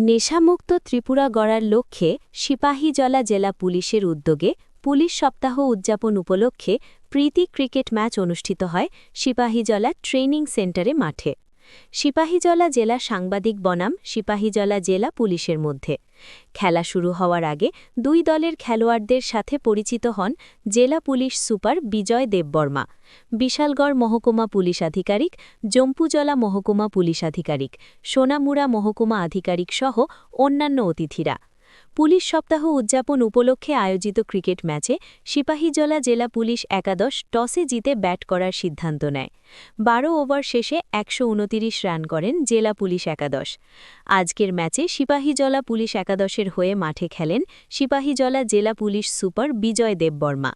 নেশামুক্ত ত্রিপুরা গড়ার লক্ষ্যে সিপাহীজলা জেলা পুলিশের উদ্যোগে পুলিশ সপ্তাহ উদযাপন উপলক্ষে প্রীতি ক্রিকেট ম্যাচ অনুষ্ঠিত হয় সিপাহীজলা ট্রেনিং সেন্টারে মাঠে। সিপাহীজলা জেলা সাংবাদিক বনাম সিপাহীজলা জেলা পুলিশের মধ্যে খেলা শুরু হওয়ার আগে দুই দলের খেলোয়াড়দের সাথে পরিচিত হন জেলা পুলিশ সুপার বিজয় দেববর্মা, বিশালগড় মহকুমা পুলিশ আধিকারিক, জম্পুজলা মহকুমা পুলিশ আধিকারিক, সোনামুড়া মহকুমা আধিকারিক সহ অন্যান্য অতিথিরা। পুলিশ সপ্তাহ উদযাপন উপলক্ষে আয়োজিত ক্রিকেট ম্যাচে সিপাহীজলা জেলা পুলিশ একাদশ টসে জিতে ব্যাট করার সিদ্ধান্ত নেয়। ১২ ওভার শেষে ১২৯ রান করেন জেলা পুলিশ একাদশ। আজকের ম্যাচে সিপাহীজলা পুলিশ একাদশের হয়ে মাঠে খেলেন সিপাহীজলা জেলা পুলিশ সুপার বিজয় দেববর্মা,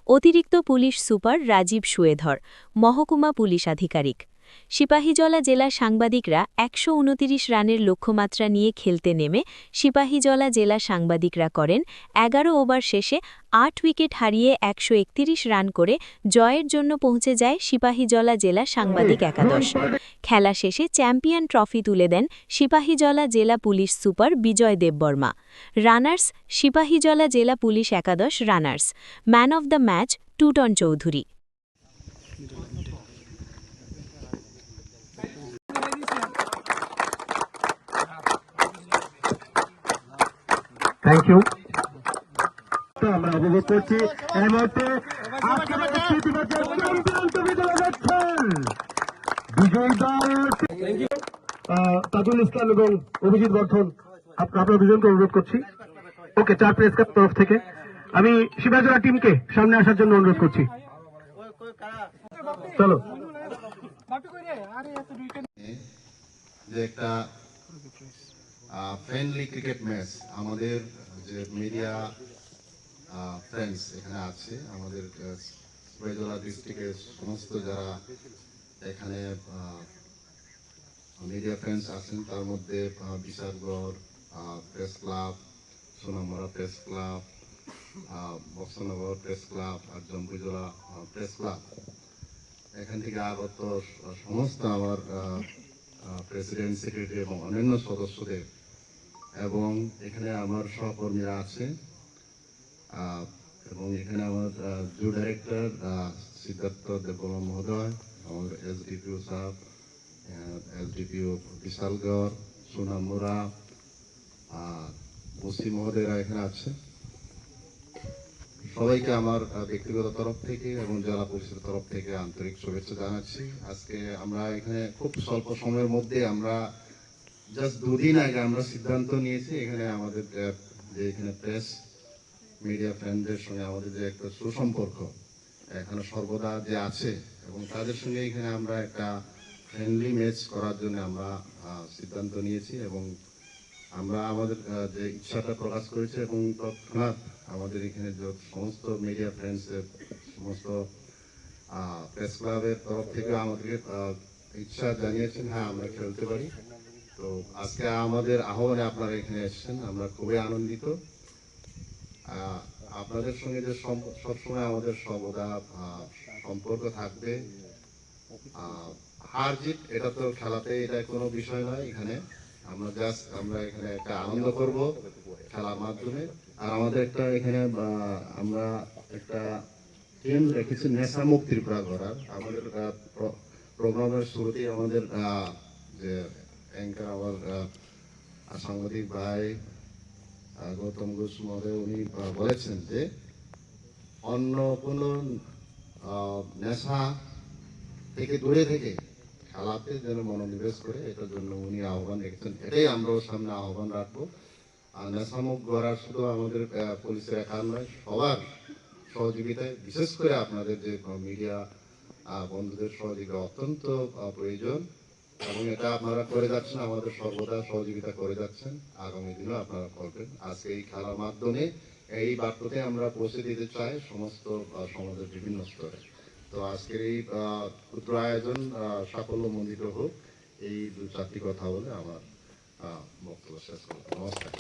অতিরিক্ত পুলিশ সুপার রাজীব সুয়েধর, মহকুমা পুলিশ আধিকারিক। সিপাহীজলা জেলার সাংবাদিকরা ১২৯ রানের লক্ষ্যমাত্রা নিয়ে খেলতে নেমে সিপাহীজলা জেলা সাংবাদিকরা করেন ১১ ওভার শেষে ৮ উইকেট হারিয়ে ১৩১ রান করে জয়ের জন্য পৌঁছে যায় সিপাহীজলা জেলা সাংবাদিক একাদশ। খেলা শেষে চ্যাম্পিয়ন ট্রফি তুলে দেন সিপাহীজলা জেলা police super Bijoy Debbarma. Runners Sepahijala জেলা পুলিশ একাদশ runners. Man of the match Tuton Chowdhury. Thank you. আমরা উপভোগ করছি এই মুহূর্তে বিজয়ী দল তাজুল ইসলাম এবং অভিজিৎ বর্ধন, আপনার দুজনকে অনুরোধ করছি। ওকে, 4 প্রেস ক্লাব তরফ থেকে আমি সিপাহীজলা টিমকে সামনে আসার জন্য অনুরোধ করছি। চলো। যে একটা ফ্রেন্ডলি ক্রিকেট ম্যাচ, আমাদের যে মিডিয়া ফ্রেন্ডস এখানে আছে, আমাদের সিপাহীজলা ডিস্ট্রিক্টের সমস্ত যারা এখানে মিডিয়া ফ্রেন্ডস আছেন, তার মধ্যে Bishalgarh press club, Sonamura press club, Boxanagar press club আর জম্পুজলা প্রেস ক্লাব, এখান থেকে আগত সমস্ত আমার প্রেসিডেন্ট, সেক্রেটারি এবং অন্যান্য সদস্যদের, এবং এখানে আমার সহকর্মীরা আছে, এবং এখানে আমার জু ডাইরেক্টর সিদ্ধার্থ দেববর্মা মহোদয়, আমাদের এসডিপিও সাহেব, এসডিপিও বিশালগড়, সোনামুড়া, ওসি মহোদয়রা এখানে আছে। সবাইকে আমার ব্যক্তিগত তরফ থেকে এবং জেলা পুলিশের তরফ থেকে আন্তরিক শুভেচ্ছা জানাচ্ছি। আজকে আমরা এখানে খুব স্বল্প সময়ের মধ্যে, আমরা জাস্ট 2 দিন আগে আমরা সিদ্ধান্ত নিয়েছি এখানে আমাদের যে এখানে প্রেস মিডিয়া ফ্রেন্ডদের সঙ্গে আমাদের যে একটা সুসম্পর্ক এখানে সর্বদা যে আছে, এবং তাদের সঙ্গে এখানে আমরা একটা ফ্রেন্ডলি ম্যাচ করার জন্য আমরা সিদ্ধান্ত নিয়েছি, এবং আমরা আমাদের যে ইচ্ছাটা প্রকাশ করেছি, এবং তৎক্ষণাৎ আমাদের এখানে যে সমস্ত মিডিয়া ফ্রেন্ডসের, সমস্ত প্রেস ক্লাবের তরফ থেকে আমাদেরকে ইচ্ছা জানিয়েছেন, হ্যাঁ আমরা খেলতে পারি। তো আজকে আমাদের আহ্বানে আপনারা এখানে এসেছেন, আমরা খুবই আনন্দিত। আপনাদের সঙ্গে যে সবসময় আমাদের সর্বদা সম্পর্ক থাকবে। হার জিত এটা তো খেলাতে এটা কোনো বিষয় নয়, এখানে আমরা এখানে একটা আনন্দ করব খেলার মাধ্যমে। আর আমাদের একটা এখানে আমরা একটা টিম রেখেছি নেশামুক্ত ত্রিপুরা করার। আমাদের প্রোগ্রামের শুরুতেই আমাদের যে অ্যাঙ্কার, আমার সাংবাদিক ভাই গৌতম ঘোষ মহোদয়, উনি বলেছেন যে অন্য কোনো নেশা থেকে দূরে থেকে খেলাতে যেন মনোনিবেশ করে, এটার জন্য উনি আহ্বান রেখেছেন। এটাই আমরাও সামনে আহ্বান রাখবো। আর নেশামুক্ত গড়ার শুধু আমাদের পুলিশের একার নয়, সবার সহযোগিতায়, বিশেষ করে আপনাদের যে মিডিয়া বন্ধুদের সহযোগিতা অত্যন্ত প্রয়োজন, এবং এটা আপনারা করে যাচ্ছেন, আমাদের সর্বদা সহযোগিতা করে যাচ্ছেন, আগামী দিনও আপনারা করবেন। আজকে এই খেলার মাধ্যমে এই বার্তাতে আমরা পৌঁছে দিতে চাই সমস্ত সমাজের বিভিন্ন স্তরে। তো আজকের এই ক্ষুদ্র আয়োজন সাফল্যমণ্ডিত হোক, এই 2-4টি কথা বলে আমার বক্তব্য শেষ করব। নমস্কার।